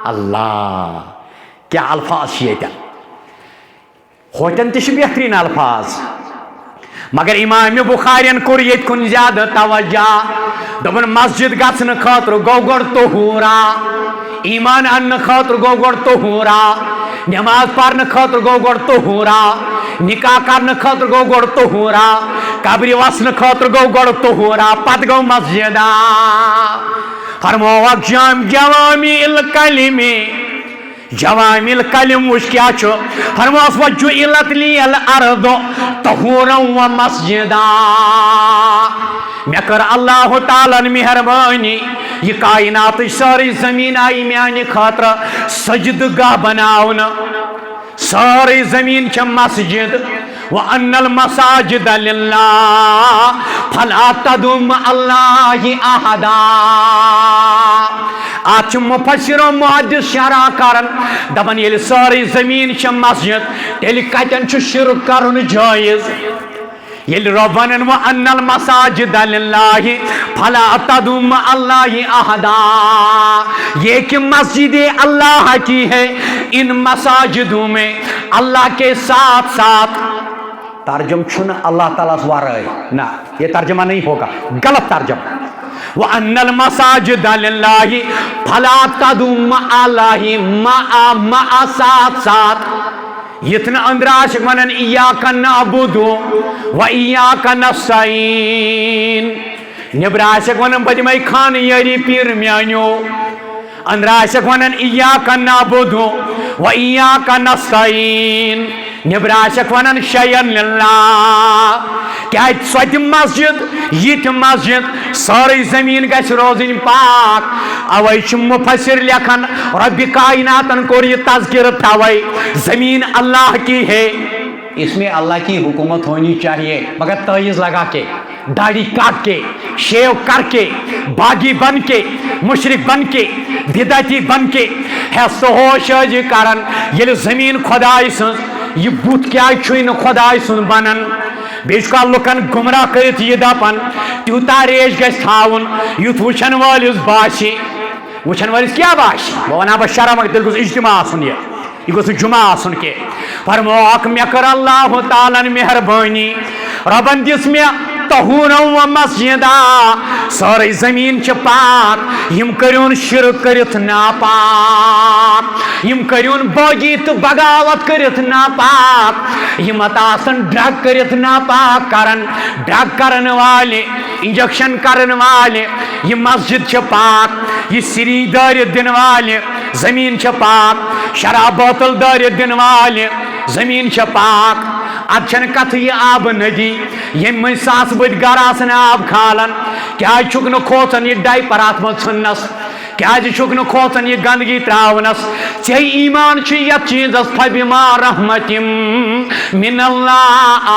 اللہ کیا الفاظ یہ ہوتن تش بہترین الفاظ مگر امام بخارین کور یت کن زیادہ توجہ دپن مسجد گھن خاطر گو گۄڈٕ طہوٗرا ایمان ان خاطر گو گۄڈٕ طہوٗرا نماز پرن خاطر گو گۄڈٕ طہوٗرا نکاح کرن خاطر گو گۄڈٕ طہوٗرا قبرِ وسن خاطر گو گۄڈٕ طہوٗرا پتہٕ گو مسجدہ فرمووکھ جوامی الکلم جوامی الکلم وچ کیا چھو فرمووس وجعلت لی الارض طہورا و مسجدا مے کر اللہ تعالیٰ مہربانی یہ کائنات ساری زمین آئی میانہ خاطر سجد گاہ بناون ساری زمین چھ مسجد وَأَنَّ الْمَسَاجِدَ لِلَّهِ فَلَا تَدْعُوا مَعَ اللَّهِ أَحَدًا آج مفسر و محدث شرح کرن دپن یل ساری زمین چھ مسجد تیل کتن چھ شرک کرن جائز یل رب ونن وَأَنَّ الْمَسَاجِدَ لِلَّهِ فَلَا تَدْعُوا مَعَ اللَّهِ أَحَدًا یہ کہ مسجد اللہ کی ہے ان مساجدوں میں اللہ کے ساتھ ساتھ ترجم چھن اللہ تعالیٰ ورائے نہ یہ ترجمہ نہیں ہوگا غلط ترجمہ وَأَنَّ الْمَسَاجِدَ لِلَّهِ فَلَا تَدْعُوا مَعَ اللَّهِ مَعَ ساتھ ساتھ یتن اندر عاشق ونن ایاک نعبد و ایاک نستعین نبر عاشق ونن بدمائی خان یاری پیر میانیو اندر عاشق ونن ایاک نعبد و ایاک نستعین نبر عاشق ونن شیئن للہ کیا سوت مسجد یہ مسجد ساری زمین گھس روزن پاک اوے چھ مفسر لکھن رب کائناتن کور یہ تذکر توے زمین اللہ کی ہے اس میں اللہ کی حکومت ہونی چاہیے مگر تعویذ لگا کے داڑھی کاٹ کے شیو کر کے باغی بن کے مشرک بن کے بدعتی بن کے حس و ہوش کرن یل زمین خدائی سن یہ بت کیا چھن خدائی سن بنن بیچ کا لکن گمراہ کرت یہ دپن تیوتا ریش گھس تھاون یوت وچھن والس باسی وچھن والس کیا باسی بہ ونہا بہ شرح مگر تیل گوس اجتماع آسن یہ گوس جمعہ آسن کے فرمووکھ مے کر اللہ تعالیٰ مہربانی ربن دس مے طہورا و مسجدا ساری زمین چھ پاک یم کریون شرک کرت ناپاک یم کریون باغی تو بغاوت کرت ناپاک یم آسن ڈرگ کرت ناپاک کرن ڈرگ کرن والے انجیکشن کرن والے یہ مسجد چھ پاک یہ سری دارت دن والے زمین چھ پاک شراب بوتل دارت دن والے زمین چھ پاک اچھن کت یہ آب ندی یم من ساس بد گر آسن آب کھالن کیا چھک نہ کھوژن یہ ڈائپر ات من ژھننس کیا چھک نہ کھوژن یہ گندگی تراونس ژے ایمان چھ یتھ چیزس فبما رحمت من اللہ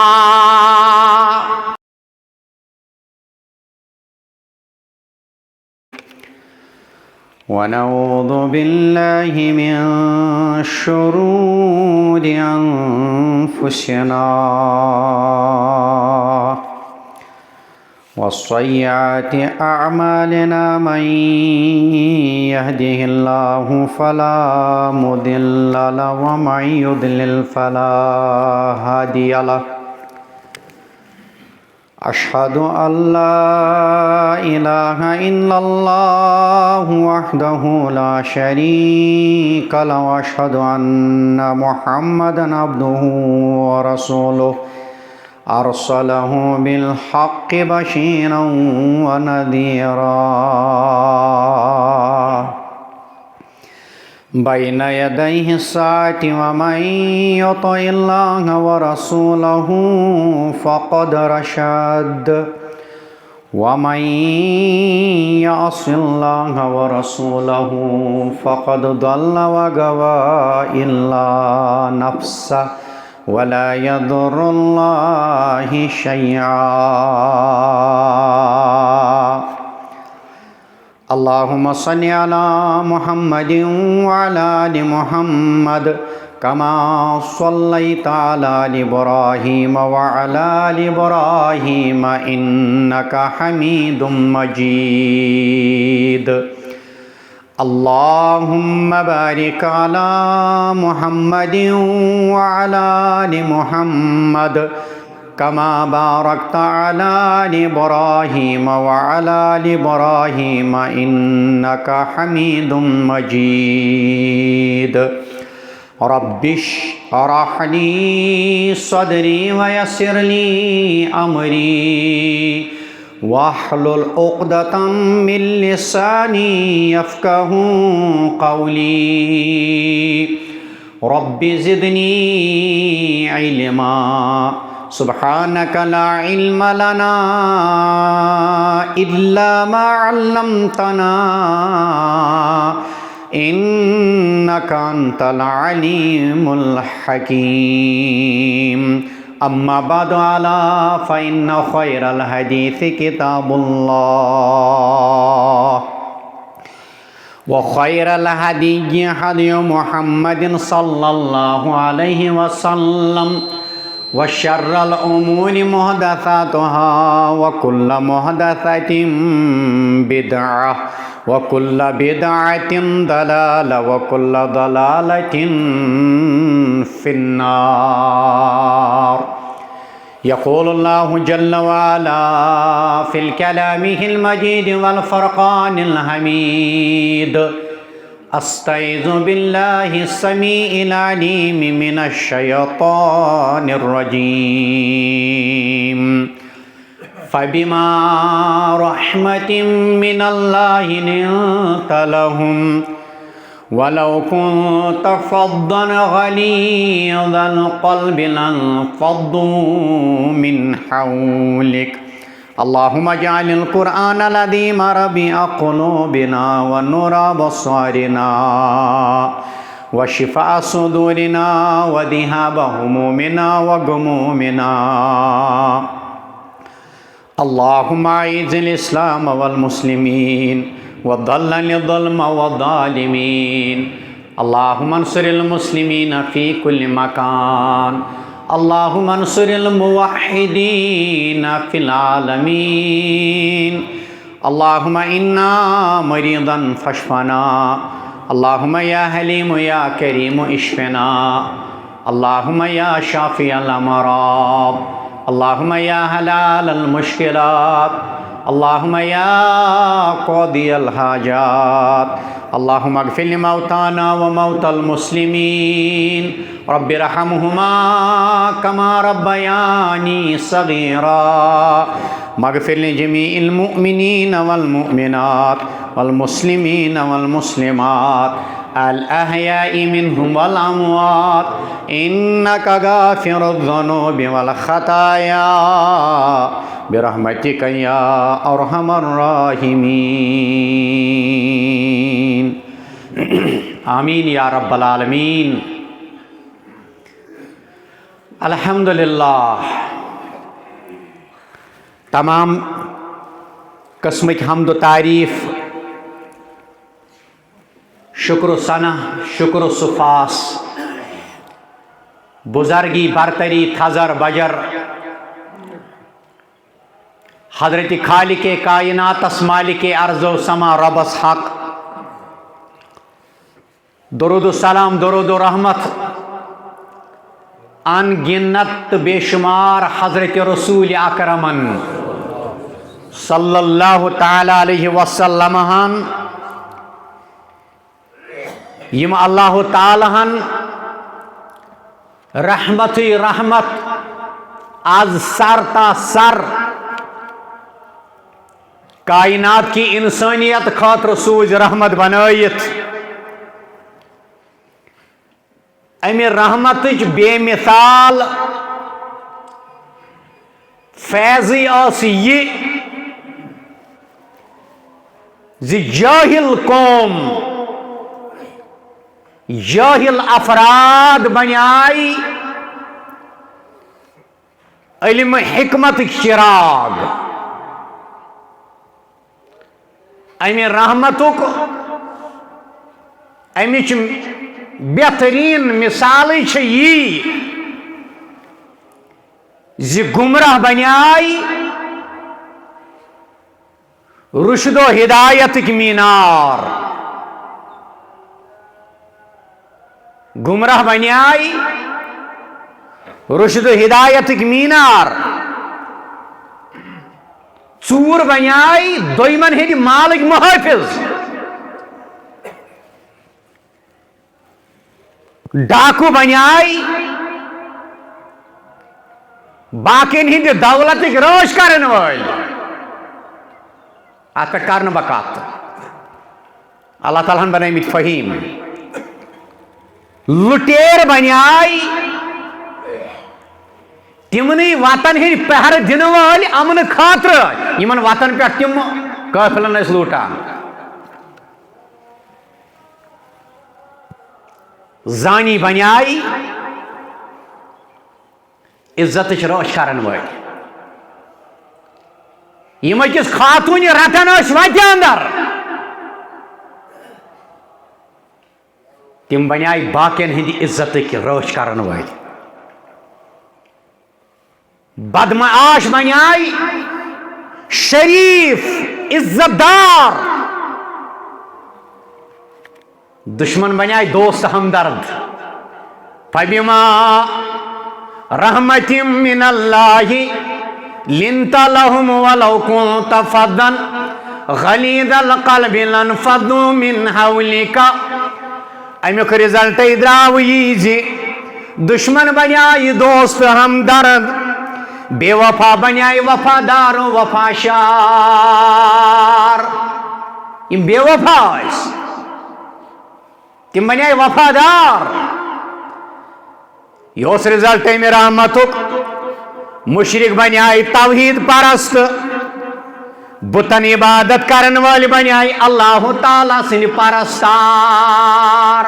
ونعوذ بالله من شرور أنفسنا وسيئات أعمالنا من يهده الله فلا مضل له ومن يضلل فلا هادي له أشهد أن لا إله إلا الله وحده لا شريك له وأشهد أن محمدا عبده ورسوله أرسله بالحق بشيرا ونذيرا بين يديه الساعة ومن يطع الله ورسوله فقد رشد ومن يعص الله ورسوله فقد ضل وغوى إلا نفسه ولا يضر الله شيئا اللهم صل على محمد وعلى آل محمد كما صليت على آل إبراهيم وعلى آل إبراهيم إنك حميد مجيد اللهم بارك على محمد وعلى آل محمد كما باركت على آل إبراهيم وعلى آل إبراهيم إنك حميد مجيد رب اشرح لي صدري ويسر لي أمري واحلل عقدة من لساني يفقه قولي رب زدني علما سبحانك لا علم لنا إلا ما علمتنا إنك أنت العليم الحكيم أما بعد ألا فإن خير الحديث كتاب الله وخير الهدي هدي محمد صلى الله عليه وسلم وشر الأمور محدثاتها وكل محدثة بدعة وكل بدعة ضلالة وكل ضلالة في النار يقول الله جل وعلا في كلامه المجيد والفرقان الحميد أستعيذ بالله السميع العليم من الشيطان الرجيم فبما رحمة من الله لنت لهم ولو كنت فظا غليظ القلب لانفضوا من حولك اللهم اجعل القرآن العظيم ربيع قلوبنا ونور أبصارنا وشفاء صدورنا وذهاب همومنا وغمومنا اللهم أعز الإسلام والمسلمين وضلل الظلم والظالمين اللهم انصر المسلمين في كل مكان اللهم انصر الموحدين في العالمين اللهم إنا مريضا فاشفنا اللهم يا حليم يا كريم اشفنا اللهم يا شافي الأمراض اللهم يا حلال المشكلات اللهم يا قاضي الحاجات اللهم اغفر لموتانا وموتى المسلمين رب ارحمهما كما ربياني صغيرا مغفر لجميع المؤمنين والمؤمنات والمسلمين والمسلمات الأحياء منهم والأموات إنك غافر الذنوب والخطايا برحمتك يا أرحم الراحمين آمين يا رب العالمين الحمدللہ تمام قسمک حمد و تعریف شکر و ثنا شکر و سفاس بزرگی برتری تھزر بجر حضرت خالق کائنات مالک ارض و سما ربس حق درود و سلام درود و رحمت ان گنت بے شمار حضرت رسول اکرمن صلی اللہ تعالی علیہ وسلم یم اللہ تعالی رحمت رحمت از سر تا سر کائنات کی انسانیت خاطر سوز رحمت بنائیت امی رحمتچ بے مثال فیضی آسی یہ زی جاہل قوم جاہل افراد بنائی علم حکمت چراغ امی رحمتک امیچ بہترین مثالی چھ یہ زی گمراہ بنائی رشد و ہدایت کی مینار گمراہ بنیائی رشد و ہدایت مینار ژور بنیائی دویمن ہند مالک محافظ ڈاکو بنیائی باقین ہند دولت روش کرن ول ات پہ کر بکات اللہ تعالیٰ ہن بنٲیمٕتۍ فہیم لٹیر بنیائی تمنی وطن ہند پہر دن ول امن خاطر یمن وطن پہ تم قافلن ٲسۍ لوٹان زانی بنیائی عزت روش کرن ول یم أکِس خاتون رٹان ٲسۍ وتہِ اندر تم بنیائی باقین ہند عزت روش کرن ول بدمعاش بنیائی شریف عزت دار دشمن بنیائی دوست ہمدرد فبما رحمت من اللہ لنت لهم ولو كنت فظا غلیظ القلب لانفضوا من حولك امیک رزلٹ دراو یہ زی دشمن بنیائی دوست ہمدرد بے وفا بنیائی وفادار و وفاشار یم بے وفا تم بنیائی وفادار یہ رزلٹ امہ رحمتک مشرک بنیائی توحید پرست بتن عبادت کرن ول بنیائی اللہ تعالیٰ سن پرستار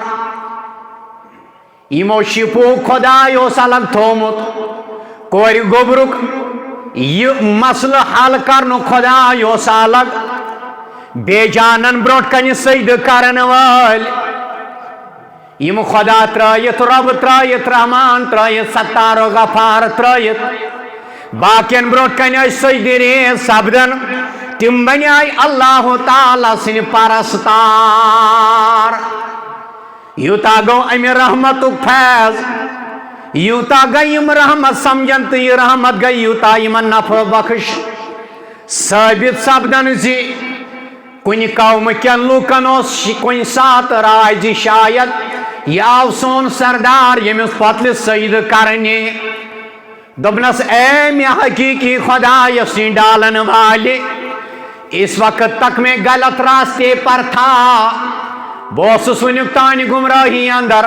یمو شپو خدای الگ تھومت کور گوبرک یہ مسئلہ حل کرن خدای الگ بے جانن بروٹ کن سجد کرن ول یم خدا ترایت رب ترایت رحمان ترایت ستار و غفار ترایت باقین بروٹ کن سجد ریز سپدن تم بنیائی اللہ تعالیٰ سن پرستار یوتا گو امہ رحمتک فیض یوتا گئی یم رحمت سمجھن تو یہ رحمت گئی یوتا یمن نفع بخش ثابت سپدن زی کن قوم کن لوکن کن سات رائے زی شاید یہ آو سون سردار یمس پتل سجد کرنے دبنس اے میں حقیقی خدا یسین ڈالن والے اس وقت تک میں غلط راستے پر تھا بوسس ونیک تانی گمراہی اندر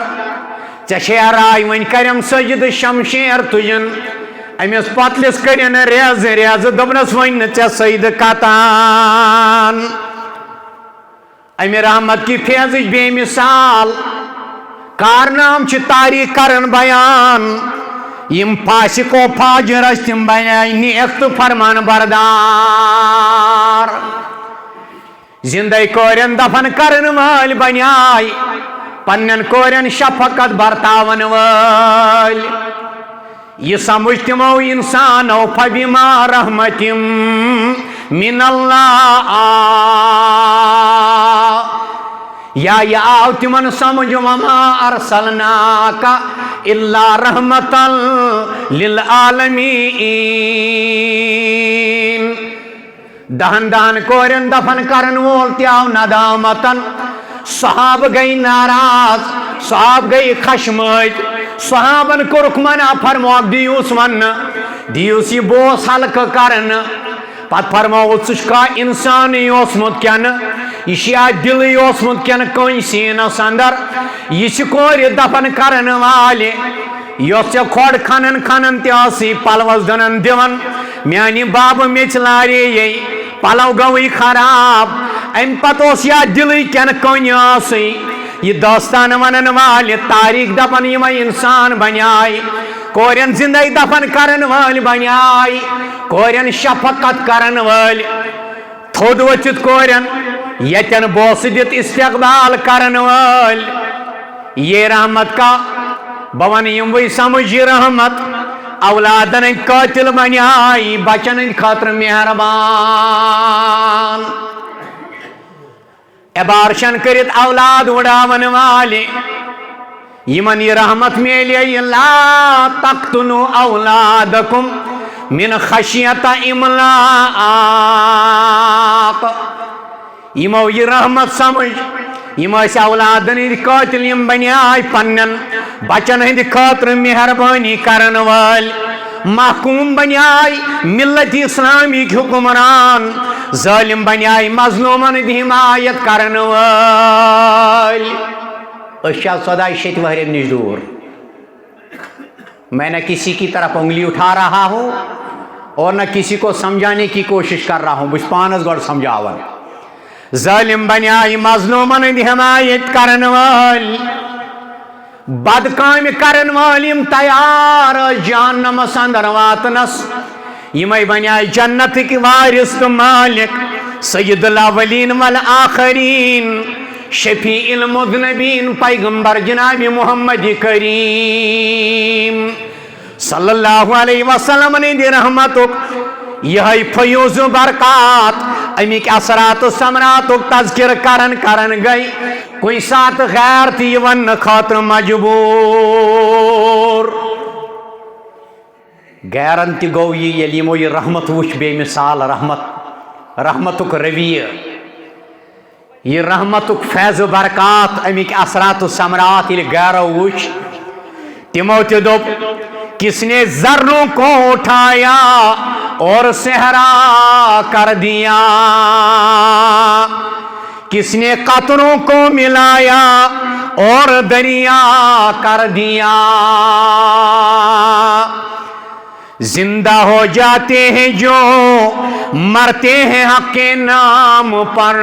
چشیرائی ون کرم سجد شمشیر تجن امس پتلس کرن ریز ریز دبنس ون ژے سجد کتان امہ رحمت کی فیض بے مثال کارنام چھ تاریخ کرن بیان یم فاسق و فاجر تم بنائی نیک تو فرمان بردار زندہ کورین دفن کرن وال بنائی پنن کورین شفقت برتاون وال یہ سمجھ تمو انسانو فبما رحمت من اللہ یا آو تمن سمجھ وما ارسلناک الا رحمتا للعالمین دہن دہن کورین دفن کرن وول تیاو ندامتن صحاب گئی ناراض صحاب گئی خشمت صحابن کورک منع فرموک دیوس ون دیوس یہ بوس حلق کرن پت فرمو ثا انسان اوسمت کن یہ دل اوسمت کن کن سینس اندر یہ کور دفن کرن والے یس کھوڑ کھنن کھنن تیسی پلوس دنن دیون میانی باب میچ لارے یہ پلو گوئی خراب ام پتوس یا دل کن کن آسی یہ داستان ونن والے تاریخ دپن یم انسان بنیائی کورین زندگی دفن کرن وال بنیائی کورین شفقت کرن وال تھود وچت کورین یتن بوس دت استقبال کرن وال یہ رحمت کا بون یم وی سمجھ رحمت اولادن قاتل بنیائی بچن خاطر مہربان ابارشن کرت اولاد اڑاون والے یمن یہ رحمت میلے لا تقتلوا اولادکم من خشیت املاق یمو یہ رحمت سمجھ یم اولادن ہند قاتل یم بنیائے پنن بچن ہند خاطر مہربانی کرن وال محکوم بنیائے ملت اسلامی حکمران ظالم بنیائے مظلومن ہند حمایت کرن وال سدائے شیت وہرے نش دور میں نہ کسی کی طرف انگلی اٹھا رہا ہوں اور نہ کسی کو سمجھانے کی کوشش کر رہا ہوں بس پانس گوڑ سمجھاون ظالم بنیائے مظلومن ہند حمایت کرن وال بد کام کرن والم تیار جہنمس اندر واتنس یمے بنیائے جنت کی وارث تو مالک سید الاولین والآخرین شفیع المذنبین پیغمبر جناب محمد کریم صلی اللہ علیہ وسلم نے دی رحمتک یہ فیوز و برکات امیک اثرات و ثمراتک تذکر کرن گئی کوئی ساتھ غیر تھی ون خاطر مجبور غیرن تی گو یہ یلیمو یہ رحمت وچ بے مثال رحمتک رویہ یہ رحمتک فیض و برکات امیک اثرات و ثمرات یہ غیرو وچ تمو تی دوپ کس نے ذروں کو اٹھایا اور صحرا کر دیا کس نے قطروں کو ملایا اور دریا کر دیا زندہ ہو جاتے ہیں جو مرتے ہیں حق کے نام پر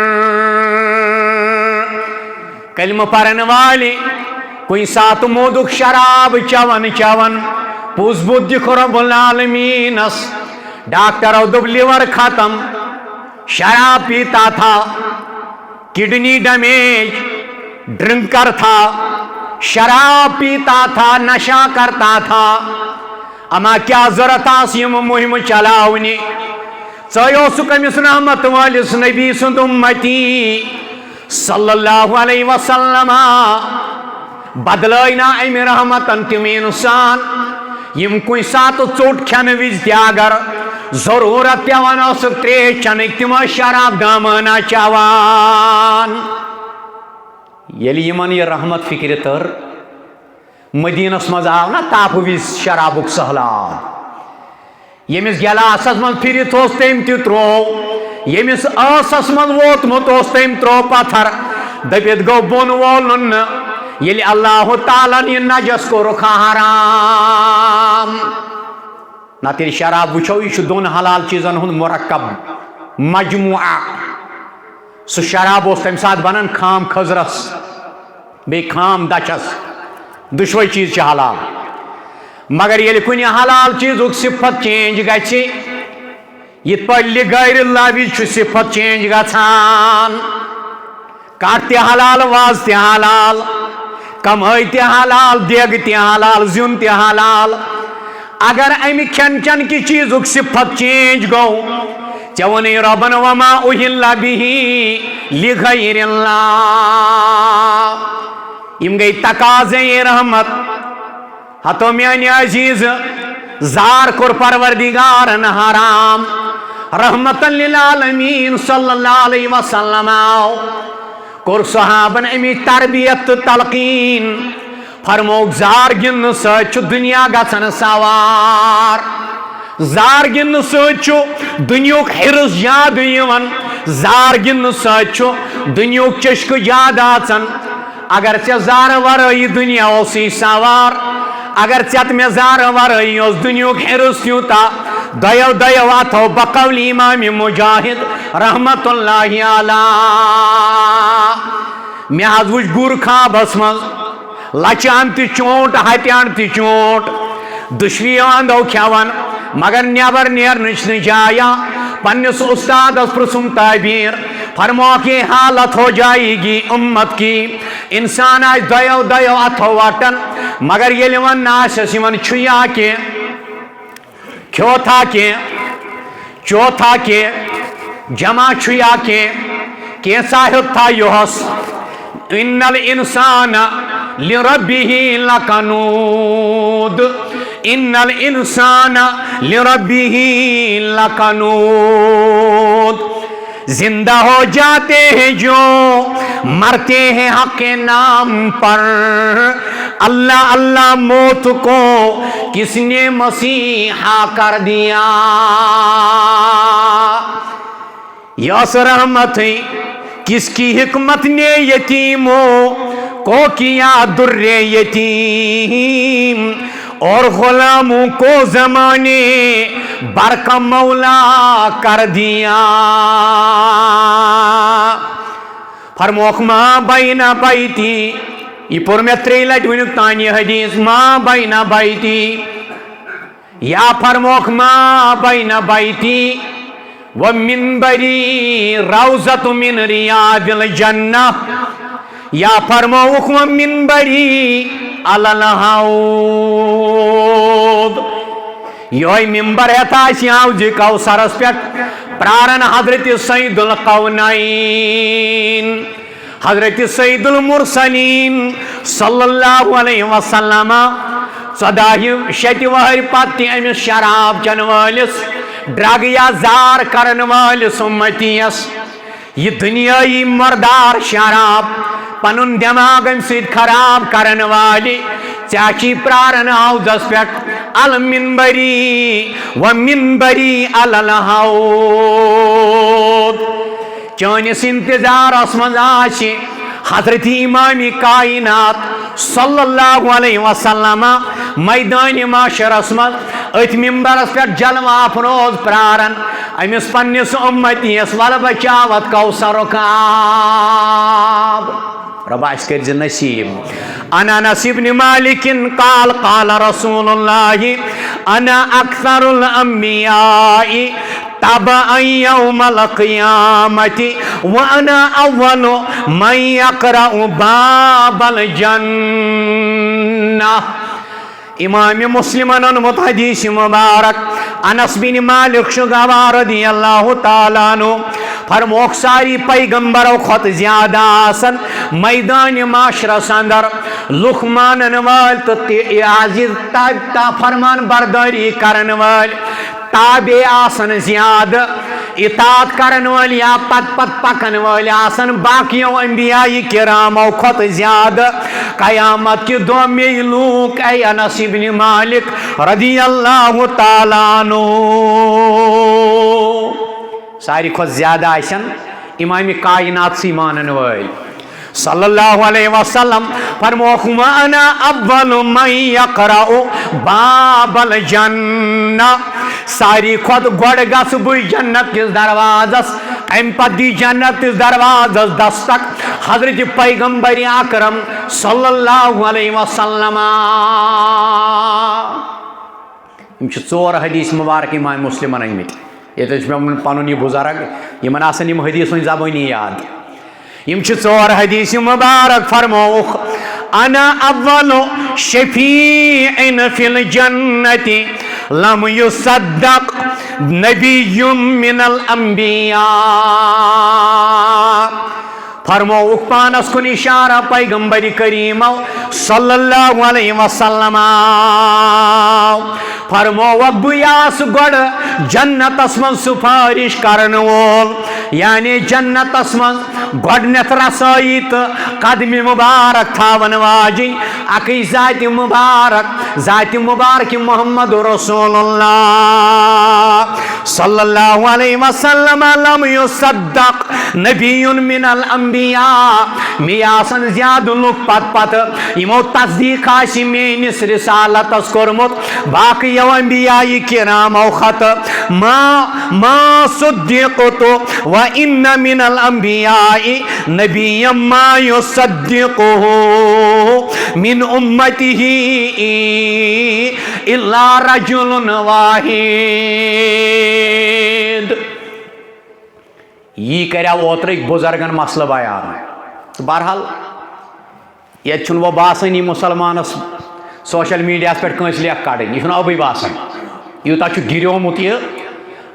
کلمہ پڑھنے والے کوئی ساتھ مودک شراب چون پوز بود دکھ رب العالمینس ڈاکٹر او دب لیور ختم شراب پیتا تھا کڈنی ڈیمیج ڈرنکر تھا شراب پیتا تھا نشہ کرتا تھا اما کیا ضرورت آسیم مہم چلاونی ژیو سہ کمس رحمت والس نبی سند امتی صلی اللہ علیہ وسلم بدلائنا امی رحمتن تم انسان یم کوئی ساتھ ژوٹ کھین وز تہ اگر ضرورت پیوان اسک تریش چنک تم شراب دامنا چوان یلی یمن یہ رحمت فکر تر مدینس مز آو نا تاپ وز شرابک سہلاب یمس گلاسس من پھرت اس تم تہ ترو یمس آسس من ووتمت اس تم ترو پتھر دپت گو بون وولن یلی اللہ تعالیٰ یہ نجس کو رکھا حرام نہ تیری شراب وچھو یہ دون حلال چیزن ہند مرکب مجموعہ سہ شراب اس تم سات بنان خام خزرس بی خام دچس دشوئی چیز چھ حلال مگر یلی کنی حلال چیز صفت چینج گچھی یہ پلی غیر اللہ بھی صفت چینج گھان کٹ تہ حلال واز تہ حلال کمائی تہ حلال دیگ تہ حلال زیون تہ حلال اگر امی کھین چن کی چیز صفت چینج گو چونی ربن وما اہل به لغیر اللہ یم گئی تقاضے رحمت ہتو میانی عزیز زار کور پروردگارن حرام رحمتا للعالمین صلی اللہ علیہ وسلم کور صحابن امی تربیت تلقین فرموک زار گن سچ دنیا گھن سوار زار گن سچ دنیاک حرص یاد یوان زار گن سچ دنیاک چشک یاد آچان اگر ژے زار ورٲیی دنیا اوسی سوار اگر ژےٚ مےٚ زار ورٲیی اوس دنیاک حرص تیوٗتاہ دۄیو اتھو بقول امام مجاہد رحمت اللہ علیہ مےٚ حظ وٕچھ گُر خوابس منٛز لچان تہِ چونٛٹ ہتیان تہِ چونٛٹ دُشویو اندو کھٮ۪وان مگر نیبر نیرنٕچ نہٕ جایا پننس استادس پرژھُم تعبیر فرموک یہ حالت ہو جائے گی امت کی انسان آج دۄیو اتھو وٹن مگر ییٚلہِ ون آسٮ۪س یِمن چھُیا کینٛہہ کھیوتھا کینٛہہ چوتھا کینٛہہ جمع چھُیا کینٛہہ کینٛژھا ہیوٚت تھا یُہس ان الانسان لربه لکنود ان الانسان لربه لکنود زندہ ہو جاتے ہیں جو مرتے ہیں حق کے نام پر اللہ اللہ موت کو کس نے مسیحا کر دیا یس رحمت کس کی حکمت نے یتیموں کو کیا در یتیم اور غلاموں کو زمانے بر کا مولا کر دیا فرموک ما بین بیتی یہ پور میں 3 لٹ ونیک تانی حدیث ما بین بیتی یا فرموک ما بین بیتی ومنبری روزت من ریاض الجنہ یا فرموک ومنبری علی الحوض یہ ممبر ہے تاسی حوض کوثرس پہ پرارن حضرت سید القونین حضرت سید المرسلین صلی اللہ علیہ وسلم 14 شیت وہر پتی امس شراب چن والس ڈرگ یا زار کرن والس امتیس یہ دنیای مردار شراب پنن دماغ سید خراب کرن والی چاچی پرارن حوضس پہ المنبری ومنبری علی الحوض چانس انتظار اسمن آشی حضرت امام کائنات صلی اللہ علیہ وسلم میدان معاشر اسمن ات ممبرس پہ جلوہ افروز پرارن امس پنس امتیس ول بچاوت کوثر آب رب اس کر نصیب انا انس بن مالک قال قال رسول اللہ انا اکثر الانبیاء تبعا یوم القیامت وانا اول من یقرأ باب الجنہ امام مسلم انمت حدیث مبارک انس بن مالک شگوار رضی اللہ تعالیٰ عنہ فرموک ساری پیغمبروں خط زیادہ آسن میدان معاشرس اندر لکھ وال تو عزیز تا فرمان برداری کرن وال تابع آسن زیادہ اطاعت کرن وال یا پت پت پکن وال آسن باقیوں انبیاء کراموں خط زیادہ قیامت کی دو میلوک اے انس بن مالک رضی اللہ تعالیٰ عنہ ساری خود زیادہ آئیسن امام کائنات سی مانن وال صلی اللہ علیہ وسلم فرموک وانا اول من یقرأ باب الجنہ ساری خود گوڑ گس بوئی جنت کس دروازس ام پت دی جنت کس دروازس دستک حضرت پیغمبر اکرم صلی اللہ علیہ وسلم یم چھ 4 حدیث مبارک امام مسلمن آمت یہ پن یہ بزرگ یمن آسن یم حدیث زبانی یاد یم چھ 4 حدیث مبارک فرموک انا اول شفیع فی الجنت لم یصدق نبی من الانبیاء فرموک پانس کن اشارہ پیغمبر کریم صلی اللہ علیہ وسلم فرموک بیاس گوڑ جنت اسمن سفارش کرن وول یعنی جنت اسمن گوڑنت رسائی تو قدم مبارک تھاون واجی اکی ذات مبارک محمد رسول اللہ صلی اللہ علیہ وسلم لم یصدق نبی من الانبیاء میاسن زیاد لوگ پت یمو تصدیق آسی مینس رسالت اس کرمت باقی انبیاء کرام او خط ما صدقت و ان من الانبیاء نبی ما یصدقه من امته الا رجل واحد یہ کریا اوترک بزرگن مسئلہ بیان بہرحال یہ چھن وہ باسن یہ مسلمانس سوشل میڈیا پہ کنس لیک کڑن یہ ابھی باسان یوتا گریومت یہ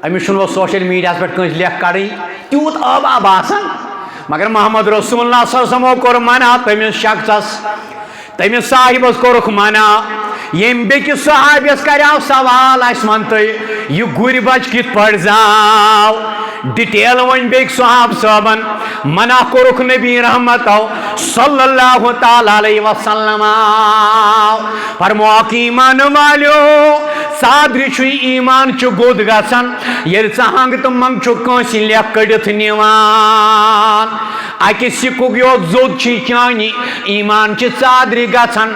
امس وہ سوشل میڈیا پہ کنس لیک کڑن تیوت آب آسان مگر محمد رسول اللہ صلی اللہ علیہ وسلم کور منع تمس شخصس تمس صاحبس کورک منع یم بیکس صحابیس کریو سوال اس من تھی یہ گر بچ کت پہ زاو ڈیٹیل ون بیک صحاب صاحبن منع کورک نبی رحمت صلی اللہ تعالی علیہ وسلم فرموک ایمان والیو صادری چھ ایمان چھ گود گژھان ییٚلہِ ژٕ ہنگ تہٕ منگ چھ کٲنٛسہِ لیکھ کٔڑِتھ نِوان اکہِ سِکُک یوت زوٚد چھ چانہِ ایمان چھ ژادرِ گژھان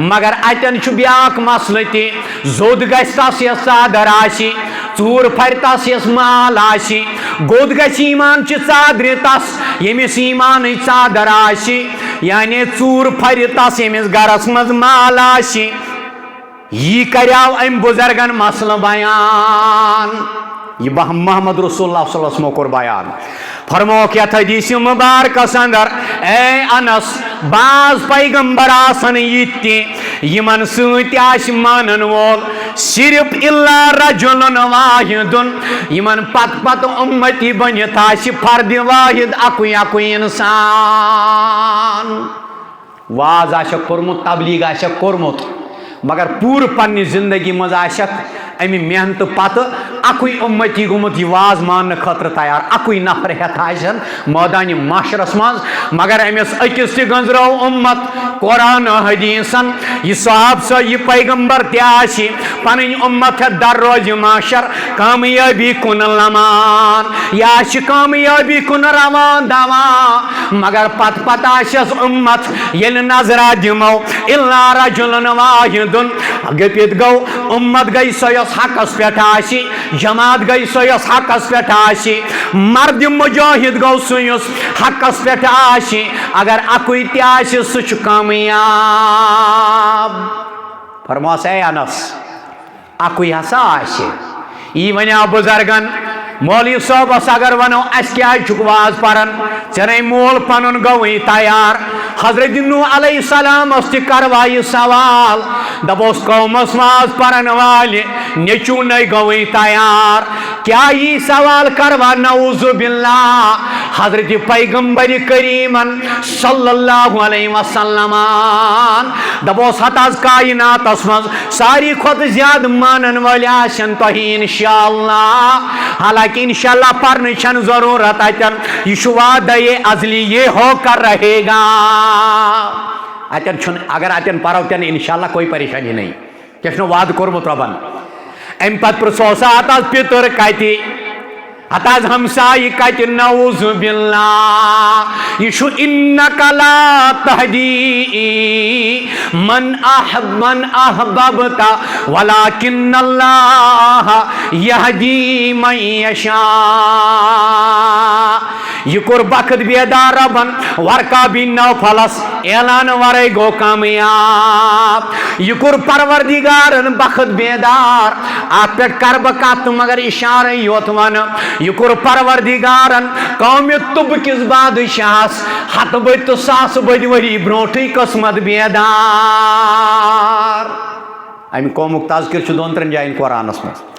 مگر اتٮ۪ن چھُ بیٛاکھ مسلہٕ تہِ زوٚد گژھِ تس یۄس ژادر آسہِ ژوٗر پھرِ تس یۄس مال آسہِ گوٚد گژھِ ایمان چہ ژادرِ تس ییٚمِس ایمانٕچ ژادر آسہِ یعنی ژوٗر پھرِ تس ییٚمِس گرس منٛز مال آسہِ یہ کریو ام بزرگن مسئلہ بیان یہ محمد رسول اللہ صلی اللہ علیہ وسلم کور بیان فرموک یتھ حدیث مبارکس اندر اے انس بعض پیغمبر آسن یہ یمن سۭتۍ آسہِ مانن وول صرف الا رجل واحد یمن پت پت امتی بنت آسہِ فرد واحد اکوئی اکوئی انسان واز آسیکھ کوٚرمُت تبلیغ آسیکھ کوٚرمُت مگر پور پنہ زندگی مز آسیکھ امہ محنت پتہ اکوئی امتی گومت یہ واز مان خاطر تیار اکوئی نفر ہیتھ آسن مٲدانہِ معاشرس مز مگر امس أکِس تہِ گنزرو امت قرآن حدیثن یہ صحاب سا یہ پیغمبر تہِ آسہِ پنٕنۍ امت ہیتھ در روزِ معاشر کامیٲبی کُن لمان یہ آسہِ کامیٲبی کُن روان دوان مگر پتہ آسٮ۪س امت ییٚلہِ نظرا دِمو الا رجل واحد گپت گو امت گئی سۄ یۄس حقس پٮ۪ٹھ آسہِ جماعت گئی سۄ یۄس حقس پٮ۪ٹھ آسہِ مرد مجاہد گو سُہ یُس حقس پٮ۪ٹھ آسہِ اگر اکوئی تہِ آسہِ سُہ چھُ کامیاب فرموس اے انس اکوئی ہسا آسہِ یی ونیو بزرگن مولوی صٲبس اگر ونو اس کیٛازِ چھُکھ واز پران ژےٚ نے مول پنُن گوٚوٕے تیار حضرت نوح علیہ السلام اس تہِ کروایہِ سوال دپوس قومس واز پرن والہِ نیچو نے گوٚوٕے تیار کیا یہ سوال کروا نعوذ باللہ حضرت پیغمبر کریمن صلی اللہ علیہ وسلم دپوس ہت آز کائناتس مز ساری کھوت زیادہ مانن والی آسن تہی انشاءاللہ حالانکہ انشاءاللہ پرنے چھن ضرورت اتن یہ وعدہ ازلی یہ ہو کر رہے گا اتن چھن اگر اتن پرو تن انشاءاللہ کوئی پریشانی نہیں کیا وعدہ کورمت ربن ام پت پرسوسا اتاز پتر کتی اتاز ہمسائی کتی نعوذ باللہ یہ انکا لا تہدی من احببتا ولیکن اللہ یہدی من یشاء یہ کور بخت بیدار ربن ورقہ بن نوفلس اعلان ورے گو کامیاب یہ کور پروردگارن بخت بیدار ات پہ کر بکت مگر اشارہ یوت ون یہ کور پروردگارن قوم تب کس بادشاہس ہت بد تو ساس بد وری برونٹھے قسمت بیدار امہ قومک تذکر دون ترن جائن قرآنس مز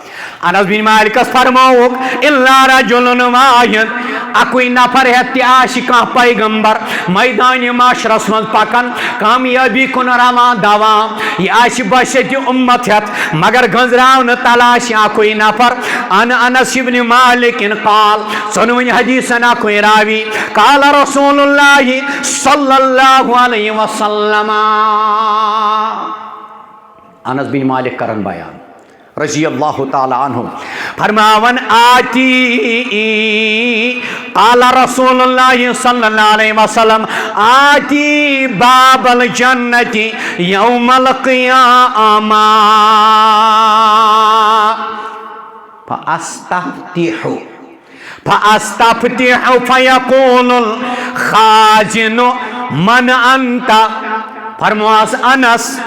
انس بن مالکس فرموک الا رجل واحد اکوئی نفر ہیتھ تہِ آسہِ کانٛہہ پیغمبر میدان معاشرس مز پکان کامیابی کن روان دوان یہ آسہِ بشتہِ امت ہیتھ مگر گنزراونہٕ تلاش اکوئی نفر انس بن مالک قال ژۄنوٕنی حدیثن اکوئی راوی قال رسول اللہ صلی اللہ علیہ وسلم انس بن مالک کرن بیان رضی اللہ تعالی عنہ فرماون آتی قال رسول اللہ صلی اللہ علیہ وسلم آتی باب الجنت یوم القیامہ فاستفتح فیقول الخازن من انت فرماس انس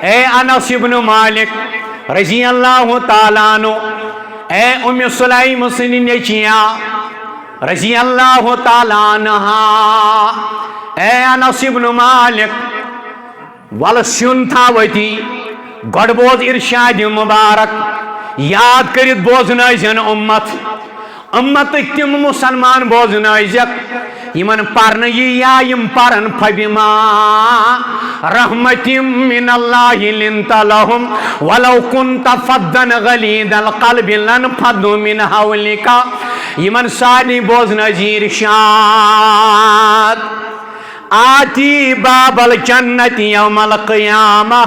اے انس ابن مالک رضی اللہ تعالیٰ عنہ اے ام سلیم سن نیچیاں رضی اللہ تعالیٰ عنہ اے انس ابن مالک ول سن تھاوتی گۄڈٕ بوز ارشاد مبارک یاد کرت بوزنٲیزن امت امت تم مسلمان بوزنائزک یمن پرن یا یم پرن فبما رحمت من اللہ لنت لهم ولو كنت فظا غلیظ القلب لانفضوا من حولک یمن سارنی بوزنائزیر شاد آتی باب الجنت یوم القیامہ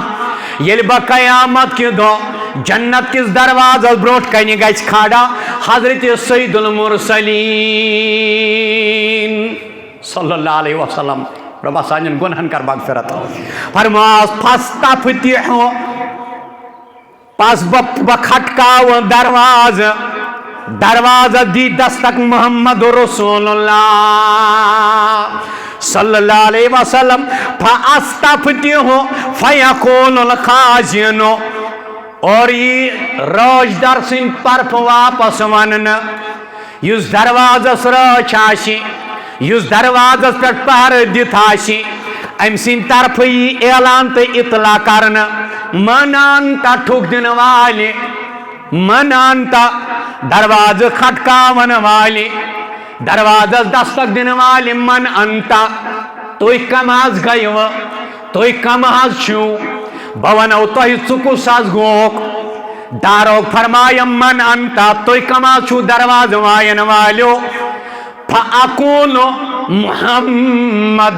یل با قیامت کی دو جنت کس دروازہ بروٹ کنی گیس کھاڑا حضرت سید المرسلین صلی اللہ علیہ وسلم ربا سانجن گنہن کر مغفرت فرماس فاستفتحوا پس بکھٹکاو دروازہ دی دستک محمد رسول اللہ صلی اللہ علیہ وسلم فاستفتحوا فیقول الخازن اور یہ روزدار سن طرف واپس ونن یس دروازس رچ آشی یس دروازس پہ پہر دت آشی ام سن طرف یہ اعلان تو اطلاع کرنا من انتا ٹھک دن والے من انتا دروازہ کھٹکاون والے دروازہ دستک دن والے من انتا توی کم آز گئیو توی کم آز چھو بونو توی چکو ساز گوک داروک فرمایا من انتا توی کم آز چھو دروازہ وائن والیو فاکون محمدون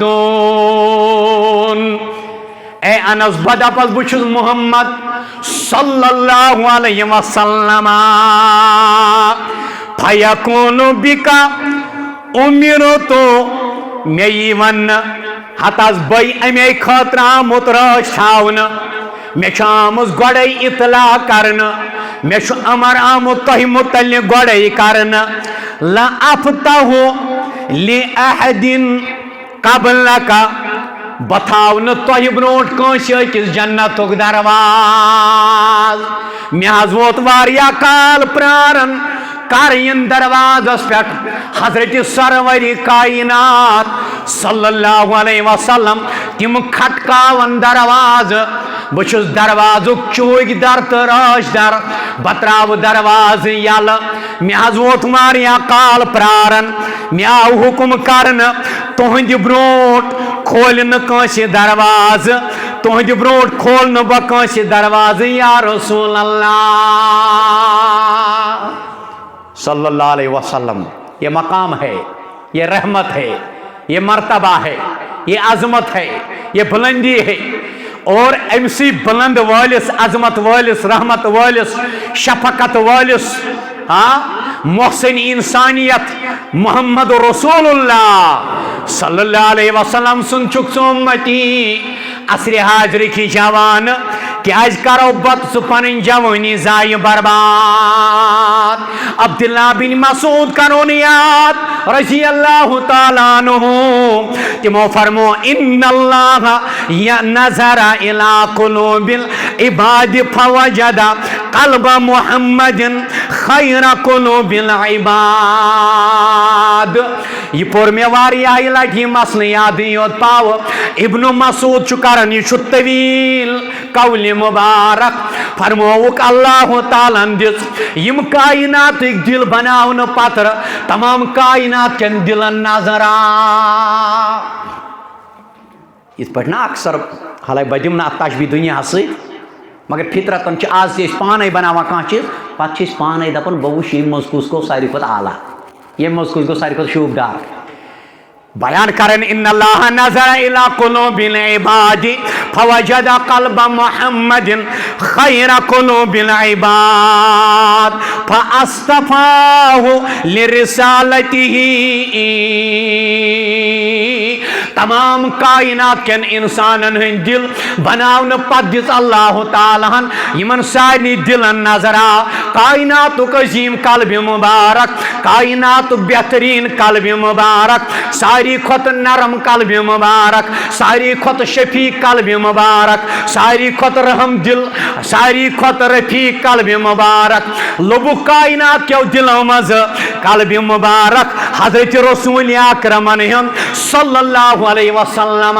اے انس بدا پس بچھز محمد صلی اللہ علیہ وسلم فیکون بکا امیرتو میئی ون ہتاز بئی امی خاطر آمت راش تھاون میں آمز گوڑائی اطلاع کرنا میں امر آمت تہی متعلق گوڑائی کرنا لا افتح لأحد قبلک بتاون تہی برونٹ کانس اکس جنتک درواز میں حض ووت واریا کال پرارن کارین دروازس پہ حضرت سروری کائنات صلی اللہ علیہ وسلم تم کھٹکاون دروازہ بچس دروازک چوک در تو راش در بتراو دروازہ یل میں حض ووت واریا کال پرارن میں آو حکم کرن تہند برونٹ کھولن کانس دروازہ تہند برونٹ کھولن بہ کانس دروازہ یا رسول اللہ صلی اللہ علیہ وسلم یہ مقام ہے یہ رحمت ہے یہ مرتبہ ہے یہ عظمت ہے یہ بلندی ہے اور امسی بلند والس عظمت والس رحمت والس شفقت والس محسن انسانیت محمد رسول اللہ صلی اللہ علیہ وسلم سن چک امتی عصر حاضر کی جوان کہ آج کرو بد سپن جوانی زائی برباد عبداللہ بن مسعود کرونیات رضی اللہ تعالیٰ عنہ تمو فرمو ان اللہ نظر الى قلوب العباد فوجد قلب محمد خیر قلوب العباد یہ پور میں واریاہ لگی مسئلہ یادیت پاو ابن مسعود چکرن یہ طویل قول مبارک فرموک اللہ تعالیٰ دس یم کائنات دل بناون پتر تمام کائنات کن دلن نظر اس پر نا اکثر حالانکہ بدیم نا تشبیہ دنیا سی مگر فطرتن چھ آز سے پانے بناوا کان چیز پتہ چھ پانے دپن بوش یہ مزکوس کو ساری کھت اعلیٰ یہ مزکوس کو ساری کھت شوبدار بیان کرن ان اللہ نظر الى قلوب العباد فوجد قلب محمد خیر قلوب العباد فاصطفاه لرسالته تمام کائنات کن انسانن ہن دل بناون پت دس اللہ تعالیٰ یمن سارنی دلن نظر کائنات عظیم قلب مبارک کائنات بہترین قلب مبارک ساری کھت نرم قلب مبارک ساری کھت شفیق قلب مبارک ساری کھت رحم دل ساری کھت رفیق قلب مبارک لبو کائنات کیو دلوں مز قلب مبارک حضرت رسول اکرمن صلی اللہ علیہ وسلم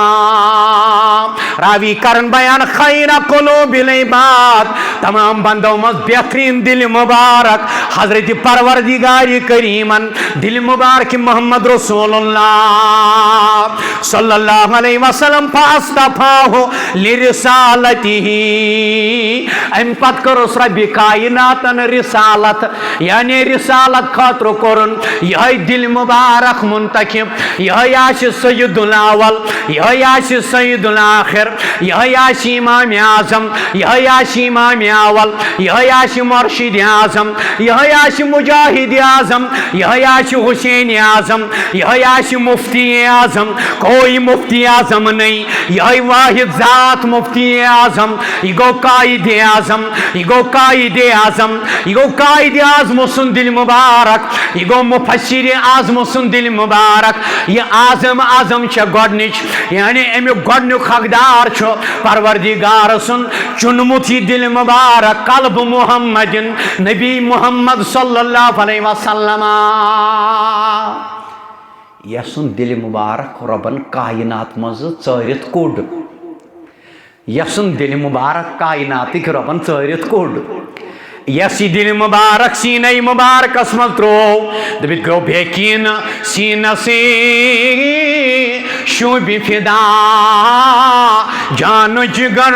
راوی کرن بیان خیر قلوب العباد تمام بندوں مز بہترین دل مبارک حضرت پروردگار کریمن دل مبارک محمد رسول اللہ صلی اللہ علیہ وسلم فاصطفاہ لرسالتہ ام پت کرس رب کائناتن رسالت یعنی رسالت خاطر کرن یہ دل مبارک منتخب یہ آش سید الاول یہ آش سید الاخر یہ آش امام اعظم یہ آش امام اول یہ آش مرشد اعظم یہ آش مجاہد اعظم یہ آش حسین اعظم یہ آش مفتی اعظم کوئی مفتی اعظم نہیں یہ واحد ذات مفتی اعظم یہ گو قائد اعظم یہ گو قائد اعظم یہ گو قائد اعظم سن دل مبارک یہ گو مفسر اعظم سن دل مبارک یہ اعظم اعظم چھ گۄڈنِچ یعنی امیُک گۄڈنیُک حقدار چھُ پروردگار سن چُنمُت یہ دل مبارک قلب محمد نبی محمد صلی اللہ علیہ وسلم یسن دل مبارک ربن کائنات مز ژٲرِتھ کوٚڑ یسن دل مبارک کائناتک ربن ژٲرِتھ کوٚڑ یس یہ دل مبارک سینہ مبارکس مز ترو دپت گو بیکین سینہ سے شوب فدا جان جگر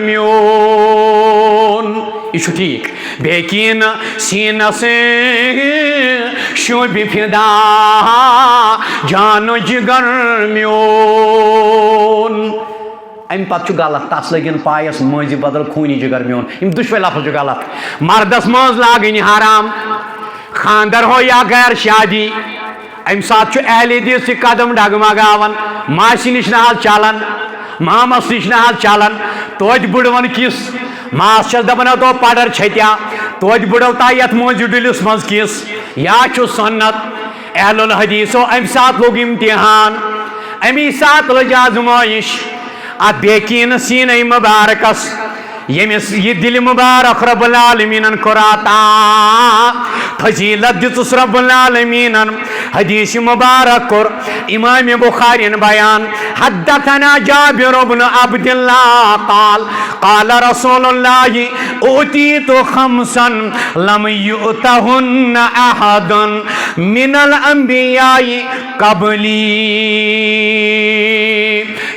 میون یہ ٹھیک بیکین سینہ سے شوب فدا جان جگر میون ام پتہ غلط تس لگن پایس ماضی بدل خونی جگر میون یم دشوے لفظ غلط مردس مز لاگن حرام خاندر ہو یا غیر شادی ام سات اہل حدیث سے قدم ڈگمگاون ماسی نش نہ چلان مامس نش نہ چلان توتہ بڑون کس ماس چھس دپان تو پڑر چھتیا توتہ بڑو تا یت موزی ڈلس مز کس یا چھ سنت اہل الحدیثو ام سات لوگ امتحان امی سات لج آزمائش ات بیکین سینہ مبارکس یمس یہ دل مبارک رب العالمین کور عطا فضیلت دتس رب العالمین حدیث مبارک کور امام بخاری بیان حدثنا جابر بن عبد الله قال قال رسول الله اوتیت خمسا لم یؤتهن احد من الانبیاء قبلی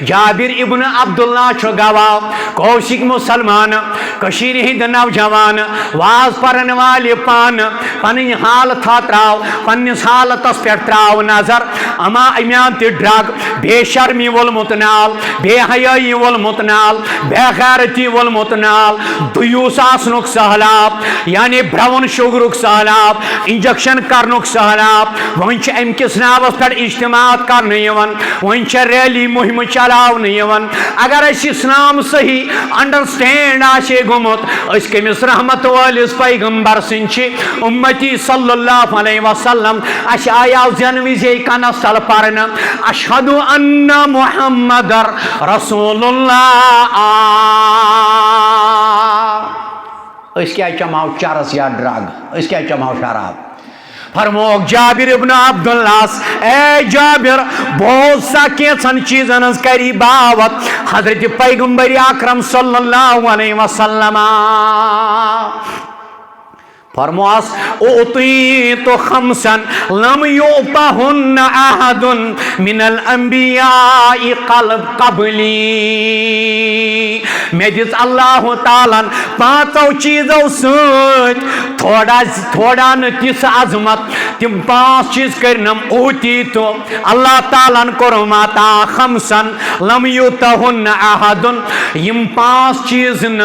جابر ابن عبداللہ چھو گواہ کوشک مسلمان کشیر ہند نوجوان واز پرن والی پان پنن حالت تراو پنس حالتس پہ تراو نظر اما امیان تی ڈرگ بے شرمی وولمت نال بے حیائی وولمت نال بے غیرتی وولمت نال دیوس آسنک سہلاب یعنی براؤن شوگرک سہلاب انجیکشن کرنک سہلاب ون چھ ام کس ناوس پہ اجتماعات کرنے یوان ون چھ ریلی مہم چلاونے یوان اگر اس اسلام صحیح انڈرسٹینڈ آشے گمت اس کمس رحمت والس پیغمبر سنچے امتی صلی اللہ علیہ وسلم اش آیا زن وزی کنس تل پرن اشہد ان محمد رسول اللہ اس کیا چماؤ چرس یا ڈرگ اس کیا چماؤ شراب فرموک جابر ابن عبداللہ اے جابر بہت سا کیسن چیزن از کری باوت حضرت پیغمبر اکرم صلی اللہ علیہ وسلم فرمواس اوتیت خمسا لم یعطہن احد من الانبیاء قبلی میں دس اللہ تعالیٰ پانچو چیزوں سوچ تھوڑا نتیس عظمت تم پانچ چیز کرنم اوتی تو اللہ تعالیٰ کرم عطا خمسا لم یعطہن احد یم پانچ چیز ن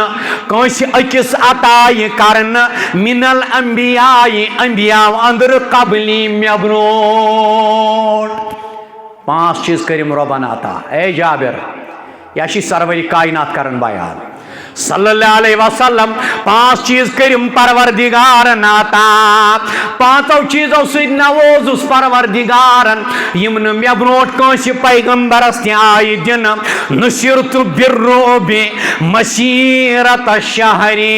کنس اکس عطا کرن من الانبیاء انبیاء اندر قبلی مبرون پانچ چیز کریم ربان عطا اے جابر یاشی سروری کائنات کرن بیان صلی اللہ علیہ وسلم پانچ چیز کریم پروردگارن عطا پانچو چیزوں سے نووز اس پروردگارن یمن مے برونٹ کنس پیغمبرس تہ آئی دن نصرت بالرعب مسیرت الشہرین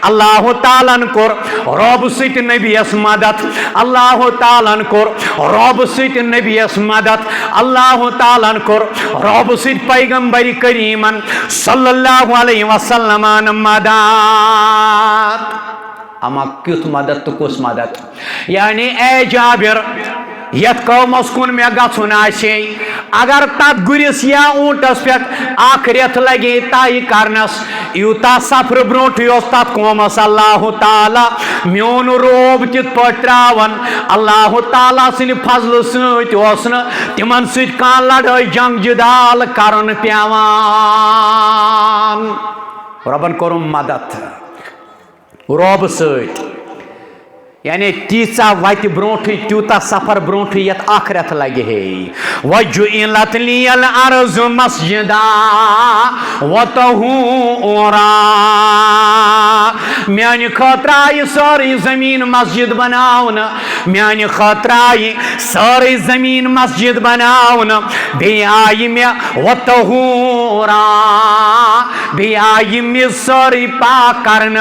اللہ تعالیٰ کور رب ست نبیس مدد اللہ تعالیٰ کور رب ست نبیس مدد اللہ تعالیٰ کور رب ست پیغمبر کریم کریمن صلی اللہ علیہ وسلم مدد. اما کیت مدد تو کس مدد؟ یعنی اے جابر یت قومس کن میں گھن اگر تت گرس یا اونٹس پہ اخ رت لگے طے کرنس یوتا سفر برونٹھ تت قومس اللہ تعالیٰ میون روب تت پہ تراون. اللہ تعالیٰ سند فضل ست تمن ست کان لڑائی جنگ جدال کرن پیوان. ربن کورم مدد روب ست یعنی تیسا وت برونٹھ تیوتا سفر برونٹھ یت اخ رت لگے ہے. وجعلت لی الارض مسجدا وطہورا میانہ خاطر آئی ساری زمین مسجد بناون. میانہ خاطر آئی ساری زمین مسجد بناون. بی آئی میں وطہورا بی آئی میں ساری پاک کرن.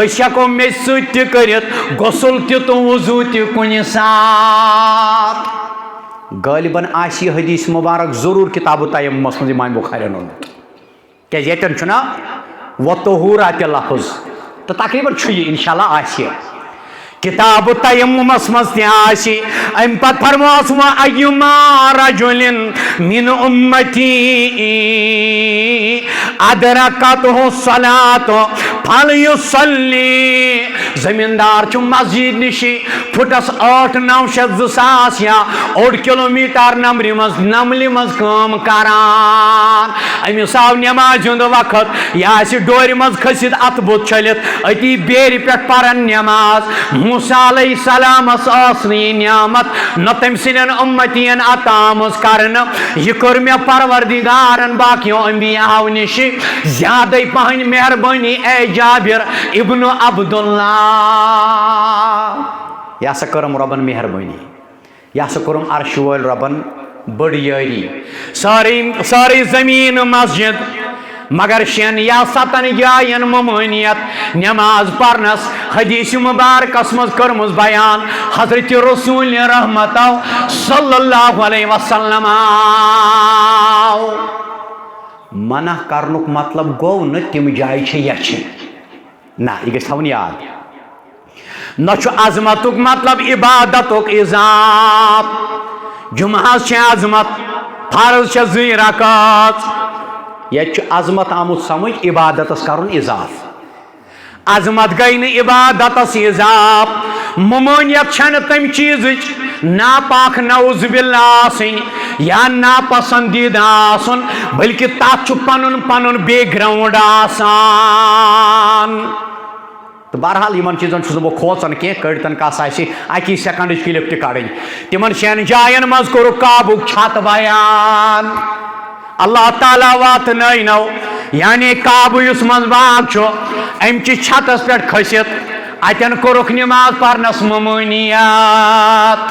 اس ہیکو مے ست کرت غسل تو وضو تہ کن سات. غالباً آسی حدیث مبارک ضرور کتاب تیممس مز امام بخاری اونمت کیاز یتن چھنا وطہورا تہ لفظ تو تقریباً چھ یہ انشاءاللہ آسی کتاب تیممس مز تہ آسی. ام پت فرماس و ایما رجل من امتی ادرکتہ الصلاۃ فلیصلی. زمیندار چھ مسجد نشی پھٹس 8-9-2 یا 8 کلومیٹر نمبر نمل مز کام کران. امس آو نماز ہند وقت یہ آس ڈور مز کھسِتھ ات بت چھلتھ اتی بیر پہ پرن نماز. موسیٰ علیہ السلام ٲس نہٕ یہ نعمت نہ تم سندین امتین عطامٕژ کرنہٕ. یہ کٔر مےٚ پروردگارن باقیو انبیاءو نش زیادے پہن مہربانی اے جابر ابن عبداللہ. یہ ہسا کرم ربن مہربانی یہ ہسا کرم عرش وول ربن بڑ یاری. ساری زمین مسجد مگر 6 یا 7 جائن ممانیت نماز پرنس. حدیث مبارکس مز کرمز بیان حضرت رسول رحمت صلی اللہ علیہ وسلم. منع کرنک مطلب گو نہ تم جائیں یچھ نا یہ گھس تھاون یاد. نہ عظمتک مطلب عبادتک اضاف. جمعہ عظمت فرض 2 رکعت یہ عظمت آمت سمجھ عبادتس کرن اضاف. عظمت گئی نا عبادتس اضاف. ممانیت چھن تم چیز ناپاک نعوذ باللہ آسن یا ناپسندیدہ آسن بلکہ تات پنن پنن بیک گراؤنڈ آسان. تو بہرحال یمن چیزن چھس بہ کھوژان کی کڑتن کس آسہ اکی سیکنڈ کلپ تہ کڑن. تمن 6 جائن مز کور کعبک چھت بیان. اللہ تعالیٰ وات نو یعنی کعبہ اس مز باغ ام چہ چھتس پہ کھسِتھ اتن کورک نماز پرنس ممانیت.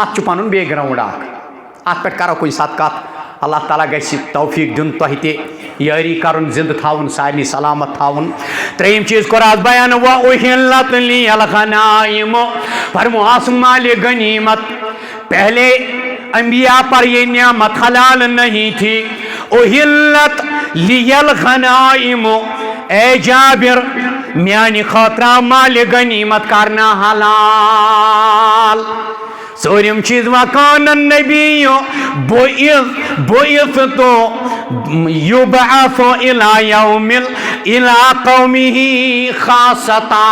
ات پن بیک گراؤنڈ ات پہ کرو کن سات کت. اللہ تعالیٰ گھس توفیق دن تہ تہ یاری کرن زندہ تھاون سارے سلامت تھاون. 3یم چیز کور آز بیان و احلت لی الغنائم فرماس مال غنیمت. پہلے انبیاء پر یہ نعمت حلال نہیں تھی. احلت لی الغنائم اے جابر میانی خاطرہ مال غنیمت کرنا حلال. 4یم چیز وکان النبی بعث تو یبعث الى یوم الى قومه خاصتا.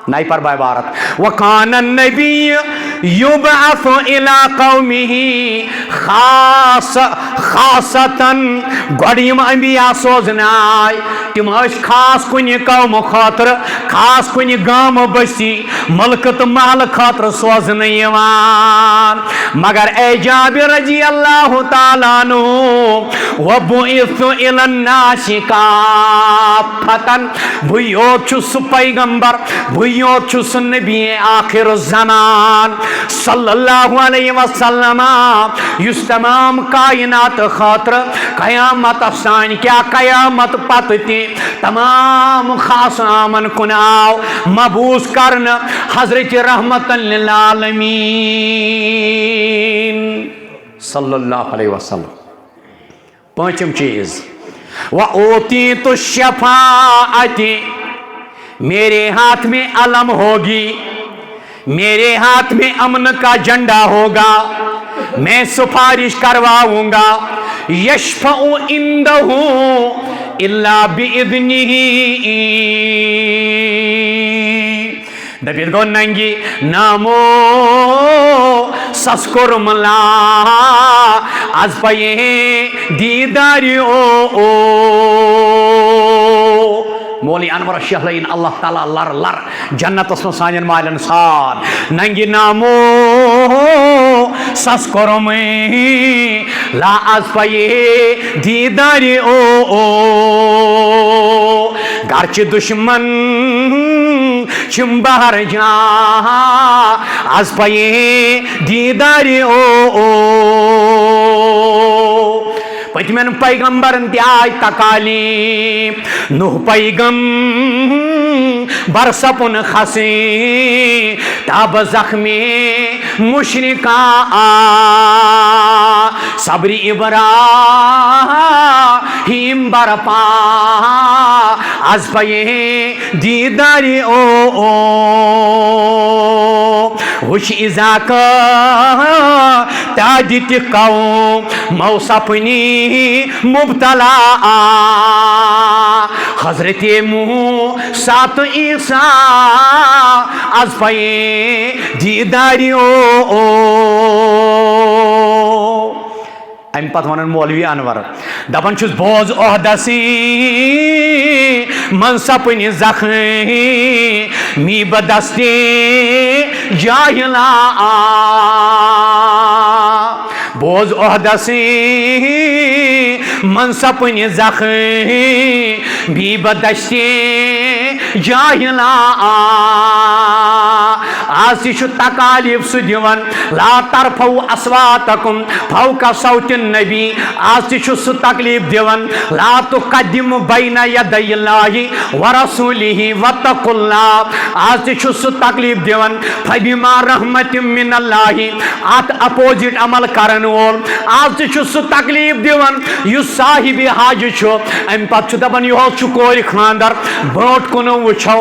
نئی پر عبارت وکان النبی یبعث الى قومه خاصتا. گوڑیم انبیاء سوزنائی تم خاص کنی قوم خاطر خاص کنی گام بسی ملک تو محل خاطر سوزن یوان. مگر اے جابر رضی اللہ تعالیٰ عنہ وبعث الى الناس کافتا. بھیوت چھس پیغمبر بھیوت چھس نبی آخر الزمان صلی اللہ علیہ وسلم یس تمام کائنات خاطر قیامت افسان کیا قیامت پت تی تمام خاص آمن کناو مبوس کرن حضرت رحمت للعالمین صلی اللہ علیہ وسلم. پانچم چیز وَأُوتِيتُ الشَّفَاعَةِ میرے ہاتھ میں علم ہوگی، میرے ہاتھ میں امن کا جھنڈا ہوگا، میں سفارش کرواؤں گا یشفع عندہ الا بإذنہ دبیر گو ننگی نامو سسکر ملا از پائے دیداری مولی انور شیخ لین اللہ تعالیٰ لر لر جنت اسم سانین مالن سان ننگی نامو سسکر میں لا از پائے دیداری گرچ دشمن چم بہر جا از پائے دیداری پتمن پیغمبرن تی آئی تکالیم نوح پیغمبر سپن خسی تاب زخمی مشرکان صبر ابراہیم برپا از پائے دیداری وش ازاکا تاجت قوم موسپنی مبتلا حضرت موسیٰ تو عیسیٰ از پائے دیداری ام پتہ ونن مولوی انور دپان چھس بوز عہدسی من سپن زخمی می بدستی جاہلا بوز عہدسی من سپن زخمی می بدستی جاہلا آسی چھو تکالیف سو دیون لا ترفو اسواتکم فوق صوت النبی آسی چھو سو تکلیف دیون لا تقدم بین یدی اللہ ورسولہ واتقوا اللہ آسی چھو سو تکلیف دیون فبما رحمت من اللہ آت اپوزٹ عمل کرن وول آسی چھو سو تکلیف دیون یو صاحب حاج چھو ام پت چھو دبن یو چھو کوئی خاندر بروٹ کنو وچھو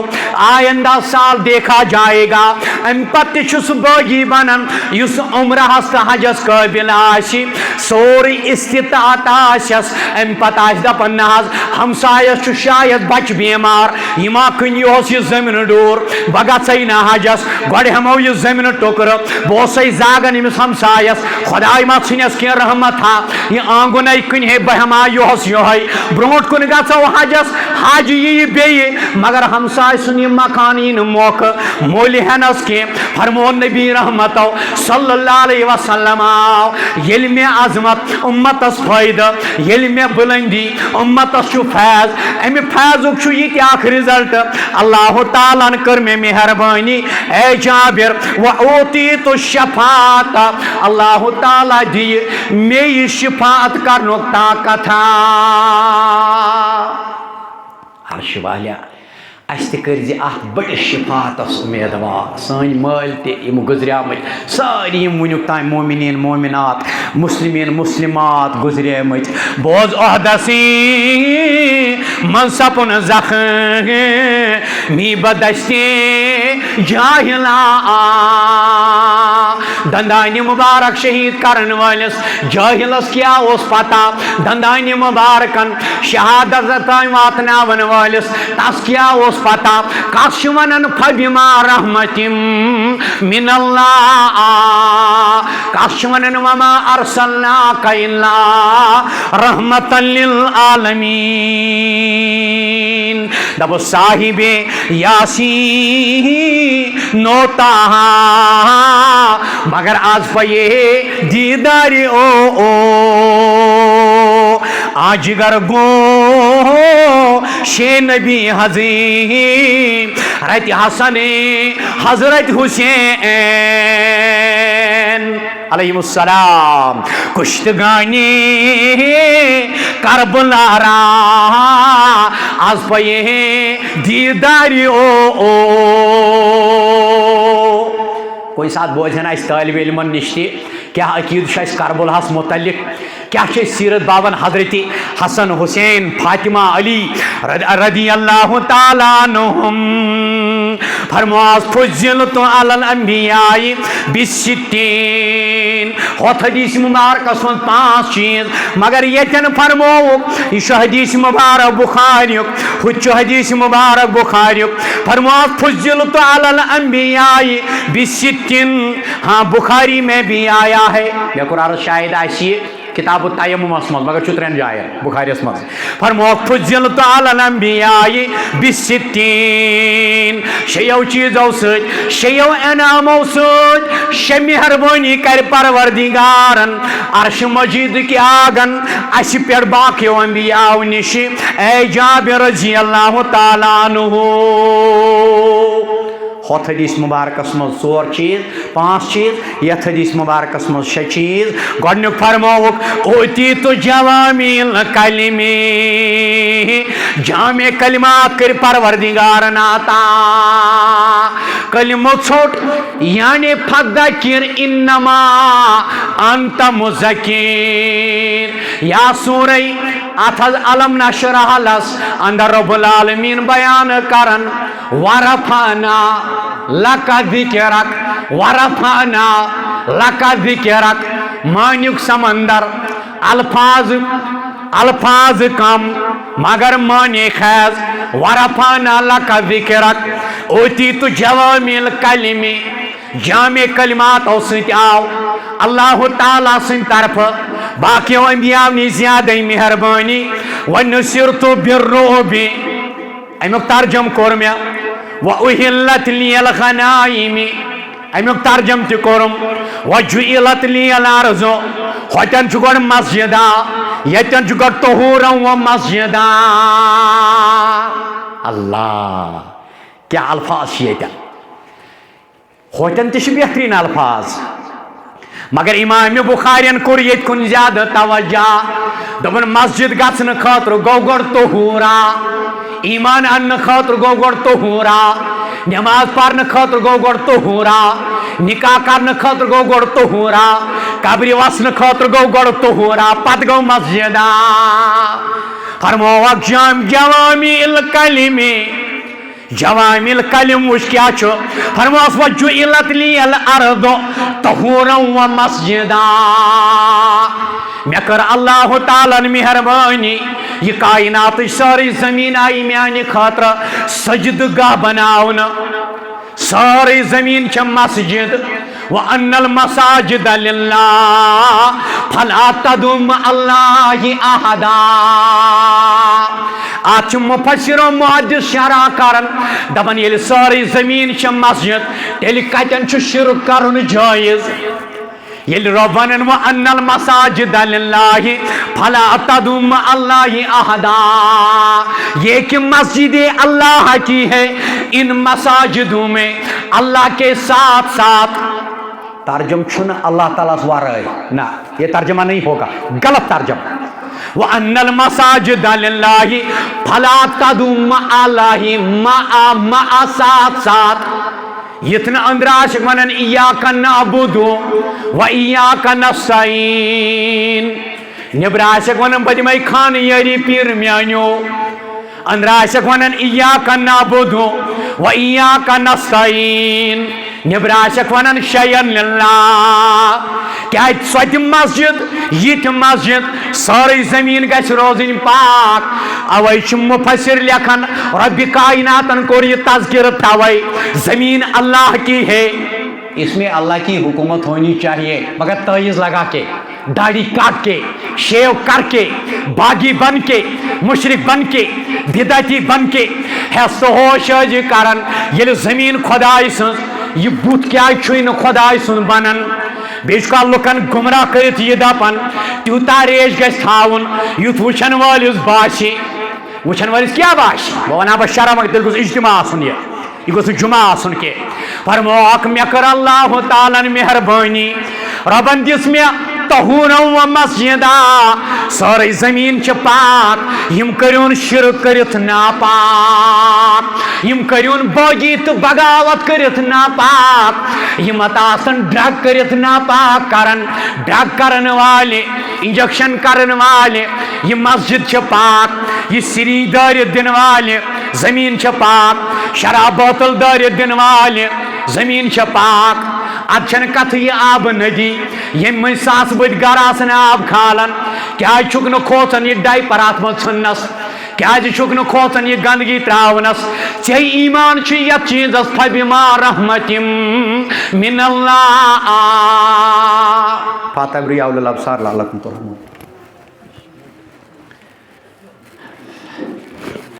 آئندہ سال دیکھا جائے گا ام پت چھس باغی بنن یس عمرہ ہست حجس قابل آشی سوری استطاعت آشس ام پت آش دپن ناز ہمسایس چھو شاید بچ بیمار یما کن یوس یہ زمین ڈور بگا سینا حجس گوڑ ہمو یہ زمین ٹکر بوسی زاگن امس ہمسایس خدای ما سنس کی رحمت تھا یہ آنگن کن ہے بہما یوس یوہی برونٹ کن گا حجس حج یہ بی مگر ہمسائے سنی مکانین موقع مولی ہنس کے فرمون نبی رحمت صلی اللہ علیہ وسلم یل میں عظمت امتس فائدہ یل میں بلندی امتس چھو فیض امی فیضک چھو یہ کیا رزلٹ اللہ تعالیٰ نے کر میں مہربانی اے جابر وَأُوتِيتُ الشَّفَاعَةَ اللہ تعالیٰ دی میں شفاعت کرنک طاقت تھا عرش والیا استے کرزی اخ بڑ شفاعت اس امیدوار سان مال تے یم گزریامت ساری یم ونیک تام مومنین مومنات مسلمین مسلمات گزریامت بوز عہدسی من سپن زخمی بدستی جاہلا دندانی مبارک شہید کرن والس جاہلس کیا اس پتا دندانی مبارکن شہادت تام واتناون والس تس کیا اس پتا کس ونن فبما رحمت من اللہ کس ونن وما ارسلناک الا رحمت للعالمین دب صاحب یاسین نوتا مگر آج پائے دیداری آج گر گو شے نبی حضیم رت حسن حضرت حسین علیہ السلام کشتگانی کربلا را آج پائے دیداری کوئی ساتھ بوجھنا اس طالب علم نشتی کیا عقید شاید کربلاس متعلق کیا چھے سیرت باون حضرت حسن حسین فاطمہ علی رضی اللہ تعالیٰ عنہم فرماس فضلت علی الانبیاء بالستین ہوت حدیث مبارک اسمن 5 چیز مگر یتن فرموک یہ حدیث مبارک بخاری ہوچ حدیث مبارک بخاری فرماس فضلت علی الانبیاء بالستین ہاں بخاری میں بھی آیا ہے میں قرآن شاہد آئی کتاب التیمم اسمت مگر چھ 3 جائیں بخاری اسمت فرموک فضلت علی الانبیاء بالستین شیو چیزو سۭتۍ شیو انعامو سۭتۍ شے مہربانی کر پروردگارن عرش مجید کی آگن اس پہ باقیو انبیاء نش اے جابر رضی اللہ تعالیٰ عنہ ہوت حدیث مبارکس من 4 چیز 5 چیز یت حدیث مبارکس من 6 چیز گۄڈنیُک فرمووُکھ اوتیتُ جوامی الکلم جامع کلمات کر پروردگارن عطا کلمہ ژھوٹ یعنی فذکر انما انت مذکر یا سورہ اتھز علم نشرح لس اندر رب العالمین بیان کرن ورفعنا لک ذکرک ورفعنا لک ذکرک معنیک سمندر الفاظ کم مگر معنی خیز ورفعنا لک ذکرک اوتیت جوامی الکلم جامع کلمات او سۭتۍ آو اللہ تعالیٰ سٕنٛدِ طرفہٕ باقیو انبیاء نی زیادہ مہربانی ونصرت بالرعب امیک ترجم کور میں واحلت لی الغنائم امیک ترجم تہ کورم وجعلت لی الارض ہوتن چھ گۄڈٕ مسجدا یتن چھ گۄڈٕ طہورا و مسجدا اللہ کیا الفاظ چھ یتن ہوتن تہ چھ بہترین الفاظ مگر امام بخارین کور یت کن زیادہ توجہ دپن مسجد گژھنہٕ خٲطرٕ گوٚو گۄڈٕ طہورا ایمان اننہٕ خٲطرٕ گوٚو گۄڈٕ طہورا نماز پرنہٕ خٲطرٕ گوٚو گۄڈٕ طہورا نکاح کرنہٕ خٲطرٕ گوٚو گۄڈٕ طہورا قبرِ وسنہٕ خٲطرٕ گوٚو گۄڈٕ طہورا پتہٕ گوٚو مسجدا فرمووکھ جوامی الکلم جوامع الکلم وچ کیا چھُ فرموس وجعلت لی الارض طہورا و مسجدا مے کر اللہ تعالیٰ مہربانی یہ کائنات ساری زمین آئی میانہ خاطر سجد گاہ بناون ساری زمین چھ مسجد وان المساجد للہ فلا تدعوا مع اللہ احدا آج مفسر و محدث شرح کرن دپن یل ساری زمین چھ مسجد تیل کتن چھ شرک کرن جائز یل رب ونن وان المساجد للہ فلا تدعوا مع اللہ احدا یہ کہ مسجد اللہ کی ہے ان مساجدوں میں اللہ کے ساتھ ساتھ ترجم چھن اللہ تعالیٰ وارائے نہ یہ ترجمہ نہیں ہوگا غلط ترجمہ وَأَنَّ الْمَسَاجِدَ لِلَّهِ فَلَا تَدْعُوا مَعَ اللَّهِ مَعَ ساتھ ساتھ یتنا اندر عاشق ونن ایاک نعبد و ایاک نستعین نبر عاشق ونن بدمائی خان یاری پیر میانیو اندر عاشق ونن ایاک نعبد و ایاک نستعین نبر عاشق ونن شیئن للہ کیا سوت مسجد یہ مسجد ساری زمین گھس روزن پاک اوے مفسر لکھن رب کائناتن کور یہ تذکر توے زمین اللہ کی ہے اس میں اللہ کی حکومت ہونی چاہیے مگر تعویذ لگا کے داڑھی کاٹ کے شیو کر کے باغی بن کے مشرک بن کے بدعتی بن کے حس ہوش کرن یل زمین خدائی سن یہ بت کیا چھن خدائی سن بنن بیچ کا لکن گمراہ کرت یہ دپن تیوتا ریش گژھِ تھاون یُتھ وچھن وٲلِس باسہِ وچھن وٲلِس کیا باسہِ بہٕ وَنہٕ بہٕ شرح مگر تیٚلہِ گوٚژھ اجتماع آسُن یہ گوٚژھ نہٕ جمعہ آسُن کینٛہہ فرموکھ مےٚ کٔر اللہ تعالیٰ مہربٲنی ربن دِژ مےٚ طہورا و مسجدا ساری زمین چھ پاک یم کریون شرک کرت ناپاک یم کریون باغی تو بغاوت کرت ناپاک یم آسن ڈرگ کرت ناپاک کرن ڈرگ کرن والے انجیکشن کرن والے یہ مسجد چھ پاک یہ سری دار دن والے زمین چھ پاک شراب بوتل دار دن والے زمین چھ پاک اچھن کت یہ آب ندی یہ من ساس بد گر آسن آب کھالن کیا چھک نہ کھوژن یہ ڈائپر ات من ژھننس کیا چھک نہ کھوژن یہ گندگی تراونس ژے ایمان چھ یت چیزس فبما رحمت من اللہ. فاتح ابریاء الابصار لعلکم ترحمون.